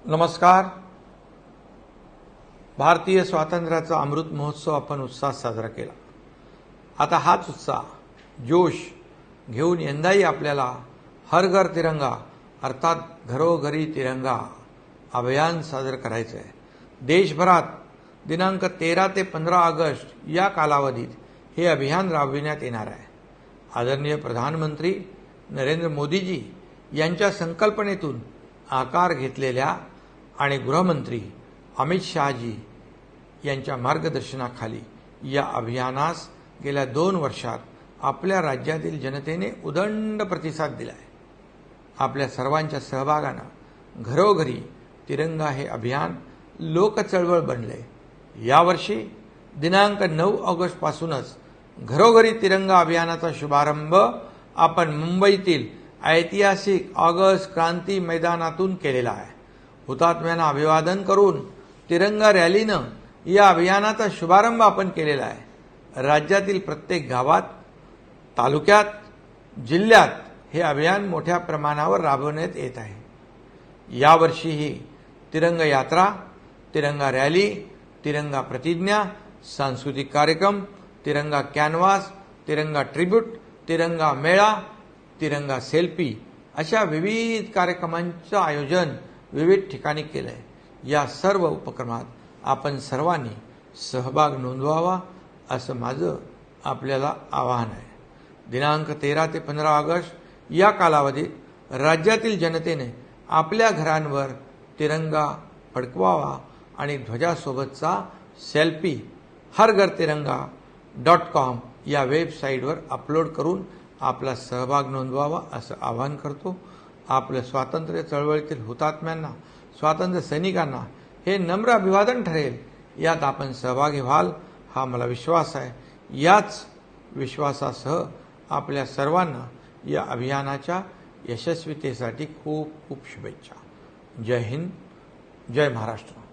नमस्कार. भारतीय स्वातंत्र्याचा अमृत महोत्सव आपण उत्साहात साजरा केला. आता हाच उत्साह, जोश घेऊन यंदाही आपल्याला हर घर तिरंगा अर्थात घरोघरी तिरंगा अभियान साजर करायचं आहे. देशभरात दिनांक 13 ते 15 ऑगस्ट या कालावधीत हे अभियान राबविण्यात येणार आहे. आदरणीय प्रधानमंत्री नरेंद्र मोदीजी यांच्या संकल्पनेतून आकार घेतलेल्या आणि गृहमंत्री अमित शहाजी यांच्या मार्गदर्शनाखाली या अभियानास गेल्या 2 वर्षात आपल्या राज्यातील जनतेने उदंड प्रतिसाद दिला आहे. आपल्या सर्वांच्या सहभागानं घरोघरी तिरंगा हे अभियान लोकचळवळ बनले. यावर्षी दिनांक 9 ऑगस्ट पासूनच घरोघरी तिरंगा अभियानाचा शुभारंभ आपण मुंबईतील ऐतिहासिक ऑगस्ट क्रांती मैदानातून केलेला आहे. हुतात्म्यांना अभिवादन करून तिरंगा रॅलीनं या अभियानाचा शुभारंभ आपण केलेला आहे. राज्यातील प्रत्येक गावात, तालुक्यात, जिल्ह्यात हे अभियान मोठ्या प्रमाणावर राबवण्यात येत आहे. यावर्षीही तिरंगा यात्रा, तिरंगा रॅली, तिरंगा प्रतिज्ञा, सांस्कृतिक कार्यक्रम, तिरंगा कॅनव्हास, तिरंगा ट्रिब्यूट, तिरंगा मेळा, तिरंगा सेल्फी अशा विविध कार्यक्रमांचं आयोजन विविध ठिकाणी केलं आहे. या सर्व उपक्रमात आपण सर्वांनी सहभाग नोंदवावा असं माझं आपल्याला आवाहन आहे. दिनांक 13 ते 15 ऑगस्ट या कालावधीत राज्यातील जनतेने आपल्या घरांवर तिरंगा फडकवावा आणि ध्वजासोबतचा सेल्फी harghar-tiranga.com या वेबसाईटवर अपलोड करून आपला सहभाग नोंदवावा असं आवाहन करतो. आपल्या स्वातंत्र्य चळवळीतील हुतात्म्यांना, स्वातंत्र्य सैनिकांना हे नम्र अभिवादन ठरेल. यात आपण सहभागी व्हाल हा मला विश्वास आहे. याच विश्वासासह आपल्या सर्वांना या अभियानाच्या यशस्वीतेसाठी खूप खूप शुभेच्छा. जय हिंद, जय महाराष्ट्र.